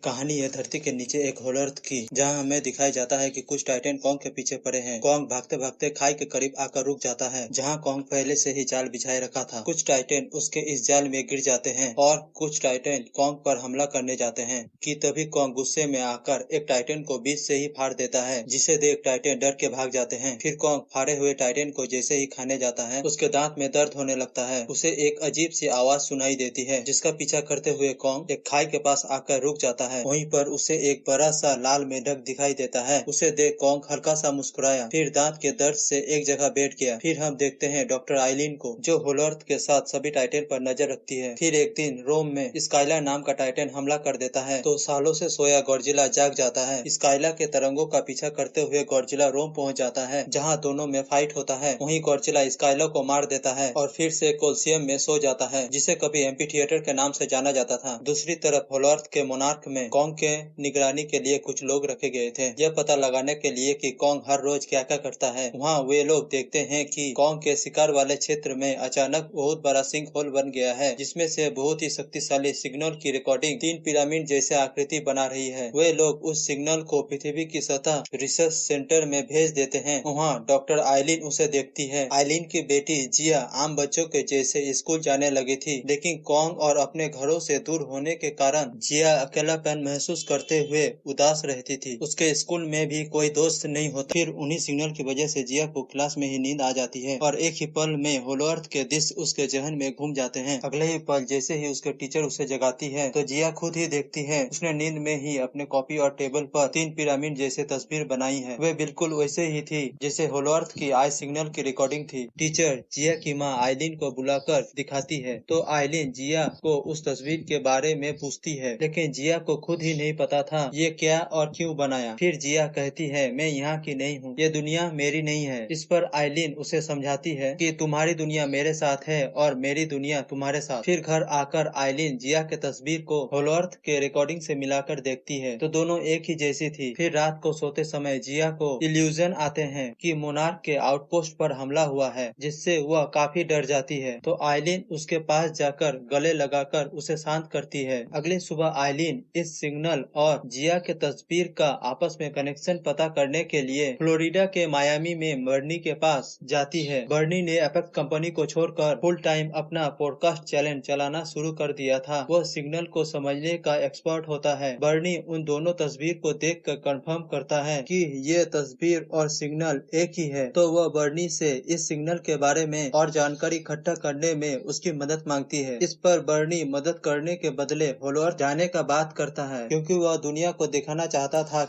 कहानी है धरती के नीचे एक होलर्थ की, जहां हमें दिखाई जाता है कि कुछ टाइटन कॉन्ग के पीछे पड़े हैं। कॉन्ग भागते भागते खाई के करीब आकर रुक जाता है, जहां कॉन्ग पहले से ही जाल बिछाए रखा था। कुछ टाइटन उसके इस जाल में गिर जाते हैं और कुछ टाइटन कॉन्ग पर हमला करने जाते हैं कि तभी कॉन्ग गुस्से में आकर एक टाइटन को बीच से ही फाड़ देता है, जिसे देख टाइटन डर के भाग जाते हैं। फिर कॉन्ग फाड़े हुए टाइटन को जैसे ही खाने जाता है, उसके दांत में दर्द होने लगता है। उसे एक अजीब सी आवाज सुनाई देती है, जिसका पीछा करते हुए कॉन्ग एक खाई के पास आकर रुक जाता है। वहीं पर उसे एक बड़ा सा लाल मेंढक दिखाई देता है। उसे देख कॉन्ग हल्का सा मुस्कुराया, फिर दांत के दर्द से एक जगह बैठ गया। फिर हम देखते हैं डॉक्टर आइलिन को, जो होलर्थ के साथ सभी टाइटन पर नजर रखती है। फिर एक दिन रोम में स्काइला नाम का टाइटन हमला कर देता है, तो सालों से सोया गॉडजिला जाग जाता है। स्काइला के तरंगों का पीछा करते हुए गॉडजिला रोम पहुंच जाता है, जहां दोनों में फाइट होता है। वहीं गॉडजिला स्काइला को मार देता है और फिर से कोलिसियम में सो जाता है, जिसे कभी एम्पी थिएटर के नाम से जाना जाता था। दूसरी तरफ होलर्थ के मोनार्क में कॉन्ग के निगरानी के लिए कुछ लोग रखे गए थे, यह पता लगाने के लिए कि कॉन्ग हर रोज क्या क्या करता है। वहाँ वे लोग देखते हैं कि कॉन्ग के शिकार वाले क्षेत्र में अचानक बहुत बड़ा सिंक होल बन गया है, जिसमें से बहुत ही शक्तिशाली सिग्नल की रिकॉर्डिंग 3 पिरामिड जैसे आकृति बना रही है। वे लोग उस सिग्नल को पृथ्वी की सतह रिसर्च सेंटर में भेज देते हैं। वहाँ डॉक्टर आइलिन उसे देखती है। आइलिन की बेटी जिया आम बच्चों के जैसे स्कूल जाने लगी थी, लेकिन कॉन्ग और अपने घरों से दूर होने के कारण जिया अकेलापन महसूस करते हुए उदास रहती थी। उसके स्कूल में भी कोई दोस्त नहीं होता। फिर उन्हीं सिग्नल की वजह से जिया को क्लास में ही नींद आ जाती है और एक ही पल में होलवर्थ के दृश्य उसके जहन में घूम जाते हैं। अगले ही पल जैसे ही उसके टीचर उसे जगाती है, तो जिया खुद ही देखती है उसने नींद में ही अपने कॉपी और टेबल पर 3 पिरामिड जैसे तस्वीर बनाई है। वे बिल्कुल वैसे ही थी जैसे होलवर्थ की आई सिग्नल की रिकॉर्डिंग थी। टीचर जिया की माँ आइलिन को बुलाकर दिखाती है, तो आइलिन जिया को उस तस्वीर के बारे में पूछती है, लेकिन जिया को खुद ही नहीं पता था ये क्या और क्यों बनाया। फिर जिया कहती है, मैं यहाँ की नहीं हूँ, ये दुनिया मेरी नहीं है। इस पर आइलिन उसे समझाती है कि तुम्हारी दुनिया मेरे साथ है और मेरी दुनिया तुम्हारे साथ। फिर घर आकर आइलिन जिया के तस्वीर को होलवर्थ के रिकॉर्डिंग से मिलाकर देखती है, तो दोनों एक ही जैसी थी। फिर रात को सोते समय जिया को इल्यूजन आते हैं कि मोनार्क के आउटपोस्ट पर हमला हुआ है, जिससे वह काफी डर जाती है। तो आइलिन उसके पास जाकर गले लगाकर उसे शांत करती है। अगली सुबह आइलिन इस सिग्नल और जिया के तस्वीर का आपस में कनेक्शन पता करने के लिए फ्लोरिडा के मायामी में बर्नी के पास जाती है। बर्नी ने एपेक्स कंपनी को छोड़कर फुल टाइम अपना पॉडकास्ट चैनल चलाना शुरू कर दिया था। वह सिग्नल को समझने का एक्सपर्ट होता है। बर्नी उन दोनों तस्वीर को देखकर कंफर्म करता है कि ये तस्वीर और सिग्नल एक ही है, तो वह बर्नी से इस सिग्नल के बारे में और जानकारी इकट्ठा करने में उसकी मदद मांगती है। इस पर बर्नी मदद करने के बदले होलवर्थ जाने का बात करता है, क्योंकि वह दुनिया को दिखाना चाहता था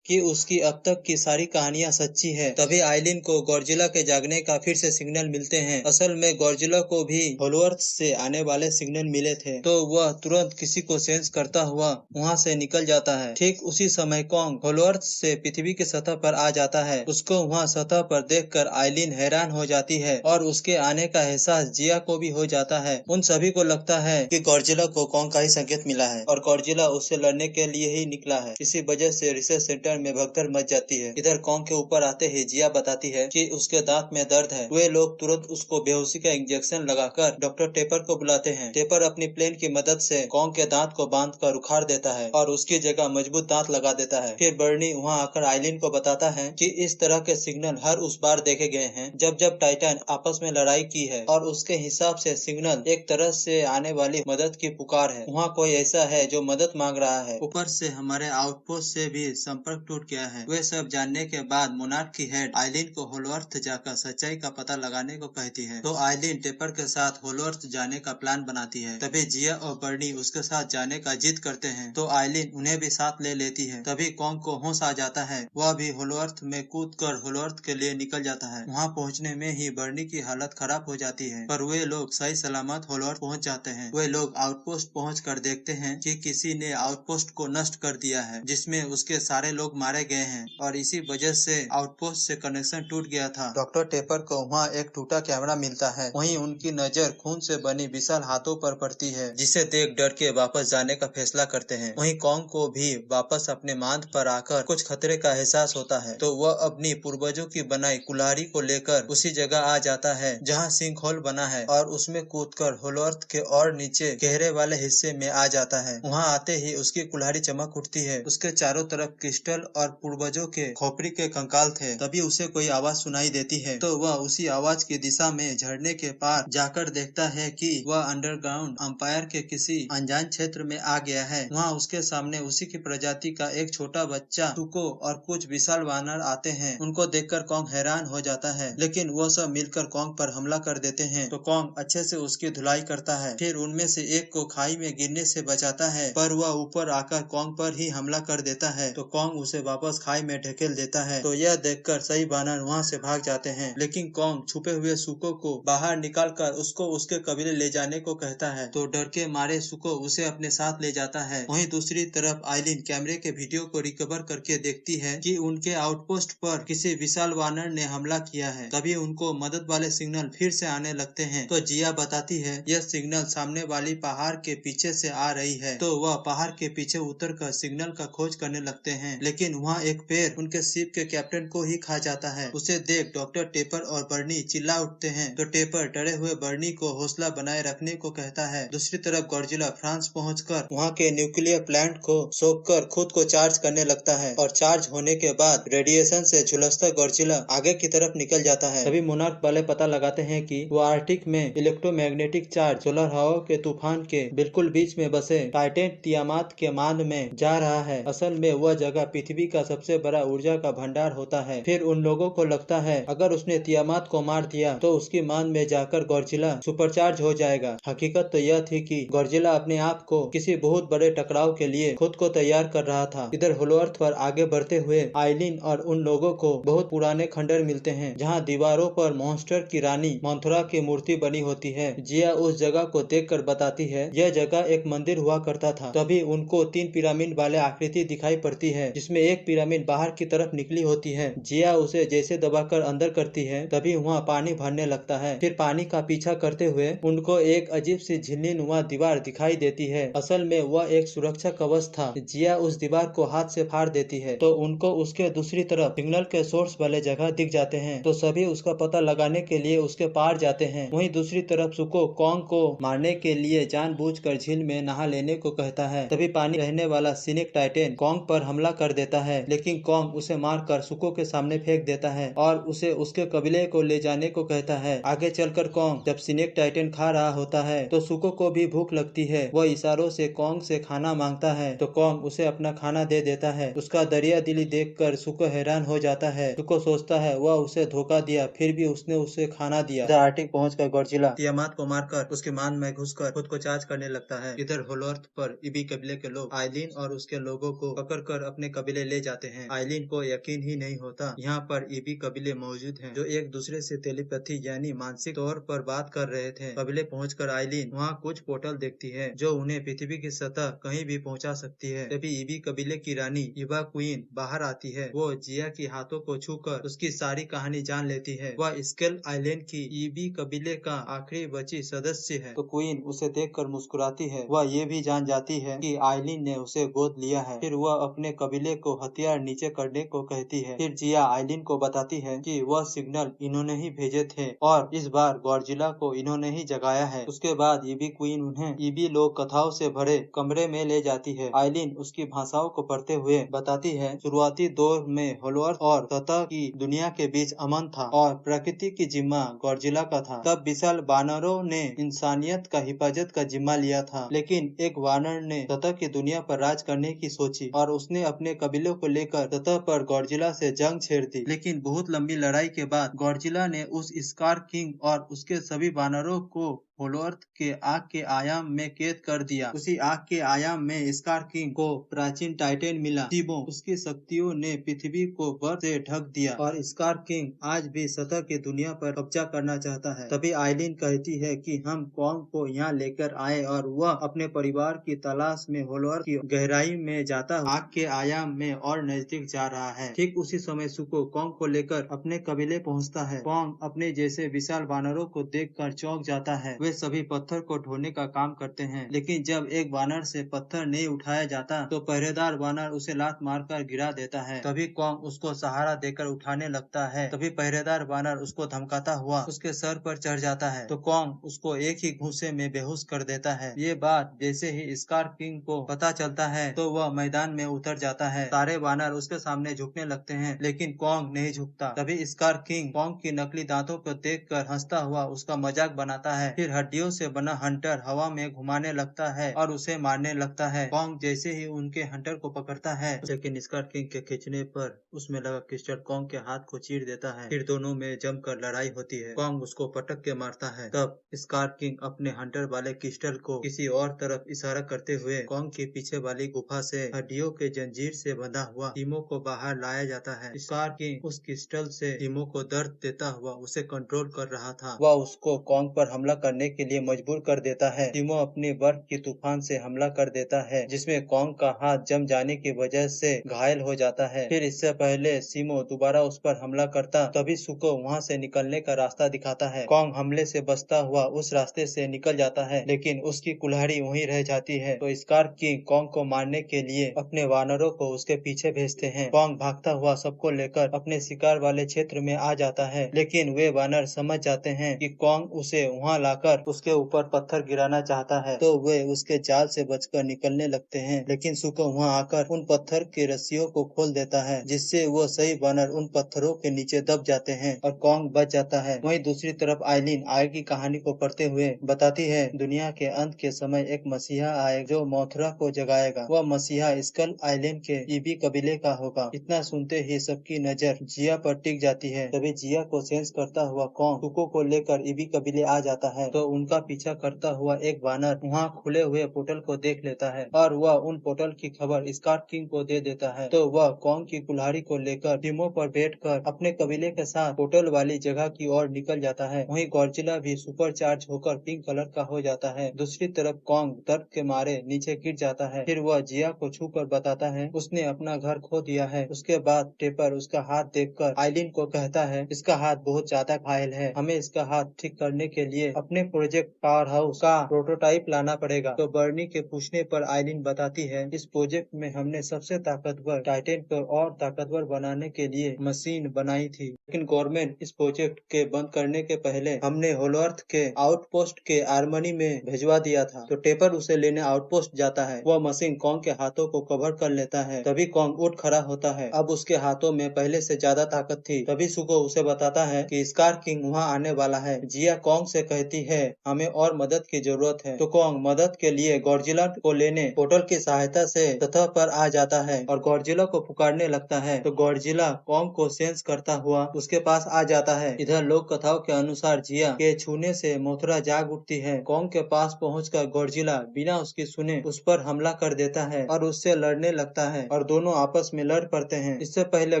कि उसकी अब तक की सारी कहानियां सच्ची है। तभी आइलिन को गॉडजिला के जागने का फिर से सिग्नल मिलते हैं। असल में गॉडजिला को भी होलवर्थ से आने वाले सिग्नल मिले थे, तो वह तुरंत किसी को सेंस करता हुआ वहां से निकल जाता है। ठीक उसी समय कॉन्ग होलवर्थ से पृथ्वी की सतह पर आ जाता है। उसको वहां सतह पर देखकर आइलिन हैरान हो जाती है और उसके आने का एहसास जिया को भी हो जाता है। उन सभी को लगता है कि गॉडजिला को कॉन्ग का ही संकेत मिला है और गॉडजिला उससे लड़ने के लिए ही निकला है। इसी वजह से रिसर्च सेंटर में भगदड़ मच जाती है। इधर कॉन्ग के ऊपर आते ही जिया बताती है कि उसके दांत में दर्द है। वे लोग तुरंत उसको बेहोशी का इंजेक्शन लगाकर डॉक्टर टेपर को बुलाते हैं। टेपर अपनी प्लेन की मदद से कॉन्ग के दांत को बांधकर उखाड़ देता है और उसकी जगह मजबूत दांत लगा देता है। फिर बर्नी वहां आकर आइलिन को बताता है कि इस तरह के सिग्नल हर उस बार देखे गए हैं जब जब टाइटन आपस में लड़ाई की है, और उसके हिसाब से सिग्नल एक तरह से आने वाली मदद की पुकार है। वहाँ कोई ऐसा है जो मदद मांग रहा है। ऊपर से हमारे आउटपोस्ट से भी संपर्क टूट गया है। वे सब जानने के बाद मोनार्क की हेड आइलिन को होलवर्थ जाकर सच्चाई का पता लगाने को कहती है, तो आइलिन टेपर के साथ होलवर्थ जाने का प्लान बनाती है। तभी जिया और बर्नी उसके साथ जाने का जिद करते हैं, तो आइलिन उन्हें भी साथ ले लेती है। तभी कॉन्ग को होश आ जाता है। वह भी होलवर्थ में कूदकर होलवर्थ के लिए निकल जाता है। वहाँ पहुँचने में ही बर्नी की हालत खराब हो जाती है, पर वे लोग सही सलामत होलवर्थ पहुँच जाते हैं। वे लोग आउटपोस्ट पहुँच कर देखते हैं कि किसी ने आउटपोस्ट को नष्ट कर दिया है, जिसमें उसके सारे लोग लोग मारे गए हैं और इसी वजह से आउटपोस्ट से कनेक्शन टूट गया था। डॉक्टर टेपर को वहाँ एक टूटा कैमरा मिलता है। वहीं उनकी नजर खून से बनी विशाल हाथों पर पड़ती है, जिसे देख डर के वापस जाने का फैसला करते हैं। वहीं कॉन्ग को भी वापस अपने मांद पर आकर कुछ खतरे का एहसास होता है, तो वह अपनी पूर्वजों की बनाई कुल्हाड़ी को लेकर उसी जगह आ जाता है जहाँ सिंक होल बना है और उसमें कूदकर होलोअर्थ के और नीचे गहरे वाले हिस्से में आ जाता है। वहाँ आते ही उसकी कुल्हाड़ी चमक उठती है। उसके चारों तरफ क्रिस्टल और पूर्वजों के खोपड़ी के कंकाल थे। तभी उसे कोई आवाज सुनाई देती है, तो वह उसी आवाज की दिशा में झरने के पार जाकर देखता है कि वह अंडरग्राउंड अंपायर के किसी अनजान क्षेत्र में आ गया है। वहाँ उसके सामने उसी की प्रजाति का एक छोटा बच्चा सुको और कुछ विशाल वानर आते हैं। उनको देखकर कॉन्ग हैरान हो जाता है, लेकिन वो सब मिलकर कॉन्ग पर हमला कर देते हैं। तो कॉन्ग अच्छे से उसकी धुलाई करता है, फिर उनमें से एक को खाई में गिरने से बचाता है, पर वह ऊपर आकर कॉन्ग पर ही हमला कर देता है। तो कॉन्ग उसे वापस खाई में ढकेल देता है। तो यह देखकर सही वानर वहाँ से भाग जाते हैं, लेकिन कॉन्ग छुपे हुए सुको को बाहर निकालकर उसको उसके कबीले ले जाने को कहता है। तो डर के मारे सुको उसे अपने साथ ले जाता है। वहीं दूसरी तरफ आइलिन कैमरे के वीडियो को रिकवर करके देखती है कि उनके आउटपोस्ट पर किसी विशाल वानर ने हमला किया है। तभी उनको मदद वाले सिग्नल फिर से आने लगते हैं। तो जिया बताती है यह सिग्नल सामने वाली पहाड़ के पीछे से आ रही है। तो वह पहाड़ के पीछे उतरकर सिग्नल का खोज करने लगते हैं, लेकिन वहाँ एक पेड़ उनके शिप के कैप्टन को ही खा जाता है। उसे देख डॉक्टर टेपर और बर्नी चिल्ला उठते हैं। तो टेपर डरे हुए बर्नी को हौसला बनाए रखने को कहता है। दूसरी तरफ गॉडजिला फ्रांस पहुंचकर वहाँ के न्यूक्लियर प्लांट को सौंपकर खुद को चार्ज करने लगता है और चार्ज होने के बाद रेडिएशन से झुलसता गॉडजिला आगे की तरफ निकल जाता है। तभी मोनार्क वाले पता लगाते हैं कि वो आर्कटिक में इलेक्ट्रोमैग्नेटिक चार्ज सोलर हवाओं के तूफान के बिल्कुल बीच में बसे टाइटन तियामात के मांद में जा रहा है। असल में वह जगह पृथ्वी का सबसे बड़ा ऊर्जा का भंडार होता है। फिर उन लोगों को लगता है अगर उसने तियामात को मार दिया तो उसकी मांद में जाकर गॉडजिला सुपरचार्ज हो जाएगा। हकीकत तो यह थी कि गॉडजिला अपने आप को किसी बहुत बड़े टकराव के लिए खुद को तैयार कर रहा था। इधर होलोअर्थ पर आगे बढ़ते हुए आइलिन और उन लोगों को बहुत पुराने खंडर मिलते हैं जहाँ दीवारों पर मॉन्स्टर की रानी मंथुरा की मूर्ति बनी होती है। जिया उस जगह को देखकर बताती है यह जगह एक मंदिर हुआ करता था। तभी उनको 3 पिरामिड वाले आकृति दिखाई पड़ती है, जिसमें एक पिरामिड बाहर की तरफ निकली होती है। जिया उसे जैसे दबाकर अंदर करती है, तभी वहाँ पानी भरने लगता है। फिर पानी का पीछा करते हुए उनको एक अजीब सी झिल्ली नुमा दीवार दिखाई देती है। असल में वह एक सुरक्षा कवच था। जिया उस दीवार को हाथ से फाड़ देती है, तो उनको उसके दूसरी तरफ सिग्नल के सोर्स वाले जगह दिख जाते हैं। तो सभी उसका पता लगाने के लिए उसके पार जाते हैं। वहीं दूसरी तरफ सुको कॉन्ग को मारने के लिए जानबूझकर झील में नहा लेने को कहता है। तभी पानी रहने वाला सिनिक टाइटन कॉन्ग पर हमला कर देता है, लेकिन कॉन्ग उसे मारकर सुको के सामने फेंक देता है और उसे उसके कबीले को ले जाने को कहता है। आगे चलकर कॉन्ग जब सिनिक टाइटन खा रहा होता है तो सुको को भी भूख लगती है। वह इशारों से कॉन्ग से खाना मांगता है, तो कॉन्ग उसे अपना खाना दे देता है। उसका दरिया दिली देखकर सुको हैरान हो जाता है। सुको सोचता है वह उसे धोखा दिया, फिर भी उसने उसे खाना दिया। आर्टिक पहुंचकर गॉडजिला तियामात को मारकर उसके मान में घुसकर खुद को चार्ज करने लगता है। इधर होलोअर्थ पर इबी कबीले के लोग आइलिन और उसके लोगों को पकड़कर अपने कबीले ले जाते हैं। आइलिन को यकीन ही नहीं होता यहाँ पर इबी कबीले मौजूद हैं, जो एक दूसरे से टेलीपैथी यानी मानसिक तौर पर बात कर रहे थे। कबीले पहुंचकर आइलिन वहाँ कुछ पोर्टल देखती है जो उन्हें पृथ्वी की सतह कहीं भी पहुंचा सकती है। तभी इबी कबीले की रानी इवा क्वीन बाहर आती है। वो जिया के हाथों को छूकर उसकी सारी कहानी जान लेती है। वह स्केल आइलैंड की इबी कबीले का आखिरी बची सदस्य है। तो क्वीन उसे देखकर मुस्कुराती है। वह ये भी जान जाती है कि आइलिन ने उसे गोद लिया है। फिर वह अपने कबीले को हथियार नीचे करने को कहती है। फिर जिया आइलिन को बताती है कि वह सिग्नल इन्होंने ही भेजे थे और इस बार गॉडजिला को इन्होंने ही जगाया है। उसके बाद इबी क्वीन उन्हें इबी लोक कथाओं से भरे कमरे में ले जाती है। आइलिन उसकी भाषाओं को पढ़ते हुए बताती है शुरुआती दौर में होलोअर्थ और सतह की दुनिया के बीच अमन था और प्रकृति की जिम्मा गॉडजिला का था। तब विशाल वानरों ने इंसानियत का हिफाजत का जिम्मा लिया था, लेकिन एक वानर ने सतह की दुनिया पर राज करने की सोची और उसने अपने कबीलों को लेकर सतह पर गॉडजिला से जंग छेड़ दी। लेकिन बहुत लंबी लड़ाई के बाद गॉडजिला ने उस स्कार किंग और उसके सभी वानरों को होलोअर्थ के आग के आयाम में कैद कर दिया। उसी आग के आयाम में स्कार किंग को प्राचीन टाइटन मिला। टीमो उसकी शक्तियों ने पृथ्वी को बर्फ से ढक दिया और स्कार किंग आज भी सतह की दुनिया पर कब्जा करना चाहता है। तभी आइलिन कहती है कि हम कॉन्ग को यहाँ लेकर आए और वह अपने परिवार की तलाश में होलोअर्थ की गहराई में जाता आग के आयाम में और नजदीक जा रहा है। ठीक उसी समय सुको कॉन्ग को लेकर अपने कबीले पहुँचता है। कॉन्ग अपने जैसे विशाल वानरों को देखकर चौंक जाता है। वे सभी पत्थर को ढोने का काम करते हैं, लेकिन जब एक वानर से पत्थर नहीं उठाया जाता तो पहरेदार वानर उसे लात मारकर गिरा देता है। तभी कॉन्ग उसको सहारा देकर उठाने लगता है। तभी पहरेदार वानर उसको धमकाता हुआ उसके सर पर चढ़ जाता है तो कॉन्ग उसको एक ही घूंसे में बेहोश कर देता है। ये बात जैसे ही स्कार किंग को पता चलता है तो वह मैदान में उतर जाता है। सारे वानर उसके सामने झुकने लगते हैं, लेकिन कॉन्ग नहीं झुकता। तभी स्कार किंग कॉन्ग की नकली दांतों को देखकर हंसता हुआ उसका मजाक बनाता है। फिर हड्डियों से बना हंटर हवा में घुमाने लगता है और उसे मारने लगता है। कॉन्ग जैसे ही उनके हंटर को पकड़ता है, लेकिन स्कार किंग के खींचने पर उसमें लगा क्रिस्टल कॉन्ग के हाथ को चीर देता है। फिर दोनों में जमकर लड़ाई होती है। कॉन्ग उसको पटक के मारता है। तब स्कार किंग अपने हंटर वाले क्रिस्टल को किसी और तरफ इशारा करते हुए कॉन्ग के पीछे वाली गुफा से हड्डियों के जंजीर से बंधा हुआ टीमो को बाहर लाया जाता है। स्कार किंग उस क्रिस्टल से टीमो को दर्द देता हुआ उसे कंट्रोल कर रहा था। वह उसको कॉन्ग पर हमला करने के लिए मजबूर कर देता है। टीमो अपनी बर्फ की तूफान से हमला कर देता है, जिसमें कॉन्ग का हाथ जम जाने की वजह से घायल हो जाता है। फिर इससे पहले सीमो दोबारा उस पर हमला करता, तभी सुको वहाँ से निकलने का रास्ता दिखाता है। कॉन्ग हमले से बचता हुआ उस रास्ते से निकल जाता है, लेकिन उसकी कुल्हाड़ी वहीं रह जाती है। तो स्कार किंग कॉन्ग को मारने के लिए अपने वानरों को उसके पीछे भेजते हैं। कॉन्ग भागता हुआ सबको लेकर अपने शिकार वाले क्षेत्र में आ जाता है, लेकिन वे वानर समझ जाते हैं कि कॉन्ग उसे वहाँ लाकर उसके ऊपर पत्थर गिराना चाहता है, तो वे उसके जाल से बचकर निकलने लगते हैं। लेकिन सुको वहाँ आकर उन पत्थर के रस्सियों को खोल देता है, जिससे वो सही वानर उन पत्थरों के नीचे दब जाते हैं और कॉन्ग बच जाता है। वहीं दूसरी तरफ आइलिन आगे की कहानी को पढ़ते हुए बताती है, दुनिया के अंत के समय एक मसीहा आए जो मथुरा को जगाएगा। वह मसीहा स्कल आइलैंड के ईबी कबीले का होगा। इतना सुनते ही सबकी नजर जिया पर टिक जाती है। तभी जिया को सेंस करता हुआ कॉन्ग सुको को लेकर ईबी कबीले आ जाता है, तो उनका पीछा करता हुआ एक वानर वहाँ खुले हुए पोर्टल को देख लेता है और वह उन पोर्टल की खबर स्कार किंग को दे देता है। तो वह कॉन्ग की कुल्हाड़ी को लेकर टीमो पर बैठकर अपने कबीले के साथ पोर्टल वाली जगह की ओर निकल जाता है। वहीं गॉडजिला भी सुपर चार्ज होकर पिंक कलर का हो जाता है। दूसरी तरफ कॉन्ग दर्द के मारे नीचे गिर जाता है। फिर वह जिया को छू कर बताता है उसने अपना घर खो दिया है। उसके बाद टेपर उसका हाथ देखकर आइलिन को कहता है, इसका हाथ बहुत ज्यादा घायल है, हमें इसका हाथ ठीक करने के लिए अपने प्रोजेक्ट पावर हाउस का प्रोटोटाइप लाना पड़ेगा। तो बर्नी के पूछने पर आइलिन बताती है, इस प्रोजेक्ट में हमने सबसे ताकतवर टाइटन को और ताकतवर बनाने के लिए मशीन बनाई थी, लेकिन गवर्नमेंट इस प्रोजेक्ट के बंद करने के पहले हमने होलोअर्थ के आउटपोस्ट के आर्मनी में भिजवा दिया था। तो टेपर उसे लेने आउटपोस्ट जाता है। वह मशीन कॉन्ग के हाथों को कवर कर लेता है। तभी कॉन्ग उठ खड़ा होता है। अब उसके हाथों में पहले से ज्यादा ताकत थी। तभी सुको उसे बताता है कि स्कार किंग वहाँ आने वाला है। जिया कॉन्ग से कहती है, हमें और मदद की जरूरत है। तो कॉन्ग मदद के लिए गॉडजिला को लेने पोर्टल की सहायता से सतह पर आ जाता है और गॉडजिला को पुकारने लगता है। तो गॉडजिला कॉन्ग को सेंस करता हुआ उसके पास आ जाता है। इधर लोक कथाओं के अनुसार जिया के छूने से मथुरा जाग उठती है। कॉन्ग के पास पहुंचकर गॉडजिला बिना उसकी सुने उस पर हमला कर देता है और उससे लड़ने लगता है और दोनों आपस में लड़ पड़ते हैं। इससे पहले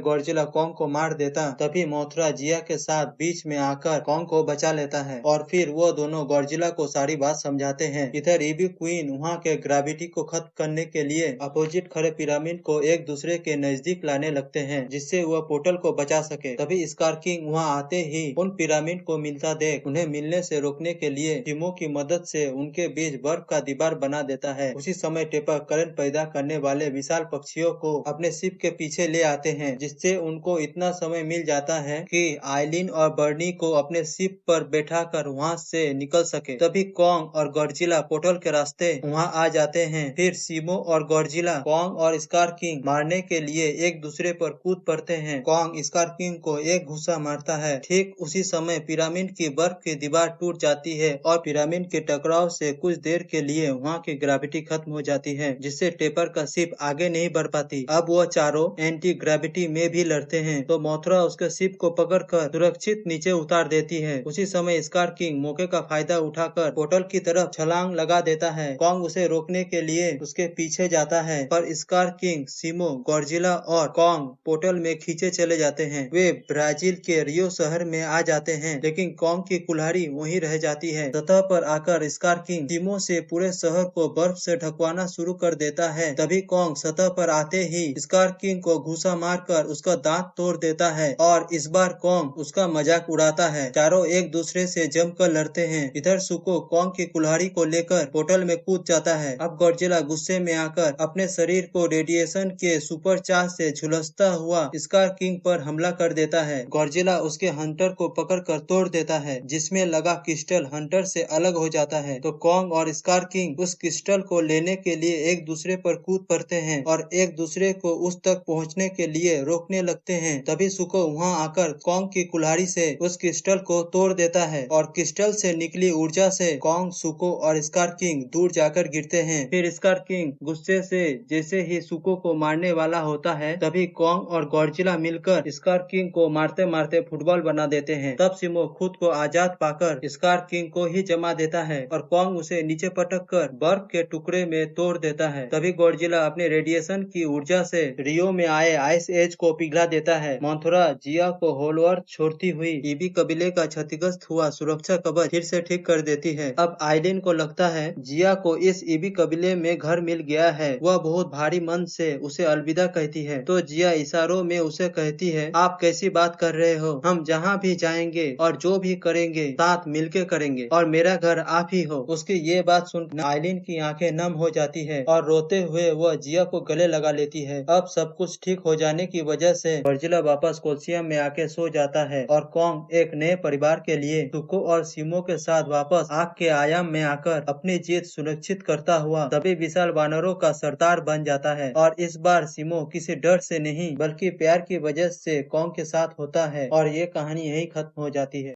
गॉडजिला कॉन्ग को मार देता, तभी मथुरा जिया के साथ बीच में आकर कॉन्ग को बचा लेता है और फिर वो दोनों गॉडजिला को सारी बात समझाते हैं। इधर ईबी क्वीन वहाँ के ग्रेविटी को खत्म करने के लिए अपोजिट खड़े पिरामिड को एक दूसरे के नजदीक लाने लगते हैं, जिससे वह पोर्टल को बचा सके। तभी स्कार किंग वहाँ आते ही उन पिरामिड को मिलता देख उन्हें मिलने से रोकने के लिए टीमो की मदद से उनके बीच बर्फ का दीवार बना देता है। उसी समय टेपर करंट पैदा करने वाले विशाल पक्षियों को अपने शिप के पीछे ले आते हैं, जिससे उनको इतना समय मिल जाता है कि आइलिन और बर्नी को अपने शिप पर बैठाकर वहाँ से निकल सके। तभी कॉन्ग और गॉडजिला पोर्टल के रास्ते वहाँ आ जाते हैं। फिर सीमो और गॉडजिला कॉन्ग और स्कार किंग मारने के लिए एक दूसरे पर कूद पड़ते हैं। कॉन्ग स्कार किंग को एक घुसा मारता है। ठीक उसी समय पिरामिड की बर्फ की दीवार टूट जाती है और पिरामिड के टकराव से कुछ देर के लिए वहाँ की ग्रेविटी खत्म हो जाती है, जिससे टेपर का शिप आगे नहीं बढ़ पाती। अब वह चारों एंटी ग्रेविटी में भी लड़ते हैं, तो मथुरा उसके शिप को पकड़कर सुरक्षित नीचे उतार देती है। उसी समय स्कार किंग मौके का फायदा उठाकर पोर्टल की तरफ छलांग लगा देता है। कॉन्ग उसे रोकने के लिए उसके पीछे जाता है, पर स्कार किंग, सिमो, गॉडजिला और कॉन्ग पोर्टल में खींचे चले जाते हैं। वे ब्राजील के रियो शहर में आ जाते हैं, लेकिन कॉन्ग की कुल्हाड़ी वहीं रह जाती है। सतह पर आकर स्कार किंग सिमो से पूरे शहर को बर्फ से ढकवाना शुरू कर देता है। तभी कॉन्ग सतह पर आते ही स्कार किंग को घूसा मारकर उसका दांत तोड़ देता है और इस बार कॉन्ग उसका मजाक उड़ाता है। चारों एक दूसरे से जमकर लड़ते हैं। इधर सुको कॉन्ग की कुल्हाड़ी को लेकर पोर्टल में कूद जाता है। अब गॉडजिला गुस्से में आकर अपने शरीर को रेडिएशन के सुपर चार्ज से झुलसता हुआ स्कार किंग पर हमला कर देता है। गॉडजिला उसके हंटर को पकड़कर तोड़ देता है, जिसमें लगा क्रिस्टल हंटर से अलग हो जाता है। तो कॉन्ग और स्कार किंग उस क्रिस्टल को लेने के लिए एक दूसरे पर कूद पड़ते हैं और एक दूसरे को उस तक पहुंचने के लिए रोकने लगते हैं। तभी सुको वहां आकर कॉन्ग की कुल्हाड़ी से उस क्रिस्टल को तोड़ देता है और क्रिस्टल से निकली ऊर्जा से कॉन्ग, सुको और स्कार किंग दूर जाकर गिरते हैं। फिर स्कार किंग गुस्से से जैसे ही सुको को मारने वाला होता है, तभी कॉन्ग और गॉडजिला मिलकर स्कार किंग को मारते मारते फुटबॉल बना देते हैं। तब सिमो खुद को आजाद पाकर स्कार किंग को ही जमा देता है और कॉन्ग उसे नीचे पटक कर बर्फ के टुकड़े में तोड़ देता है। तभी गॉडजिला अपने रेडिएशन की ऊर्जा से रियो में आए आइस एज को पिघला देता है। मोंथरा जिया को होलवर्थ छोड़ती हुई ईबी कबीले का क्षतिग्रस्त हुआ सुरक्षा कवच फिर से ठीक कर देती है। अब आइलिन को लगता है जिया को इस ईबी कबीले में घर मिल गया है। वह बहुत भारी मन से उसे अलविदा कहती है, तो जिया इशारों में उसे कहती है, आप कैसी बात कर रहे हो, हम जहाँ भी जाएंगे और जो भी करेंगे साथ मिलके करेंगे और मेरा घर आप ही हो। उसकी ये बात सुन आइलिन की आंखें नम हो जाती है और रोते हुए वह जिया को गले लगा लेती है। अब सब कुछ ठीक हो जाने की वजह से गॉडजिला वापस कोलसियम में आके सो जाता है और कॉन्ग एक नए परिवार के लिए सुको और सिमो के साथ वापस आग के आयाम में आकर अपनी जीत सुनिश्चित करता हुआ सभी विशाल वानरों का सरदार बन जाता है। और इस बार सिमो किसी डर से नहीं बल्कि प्यार की वजह से कॉन्ग के साथ होता है और ये कहानी यही खत्म हो जाती है।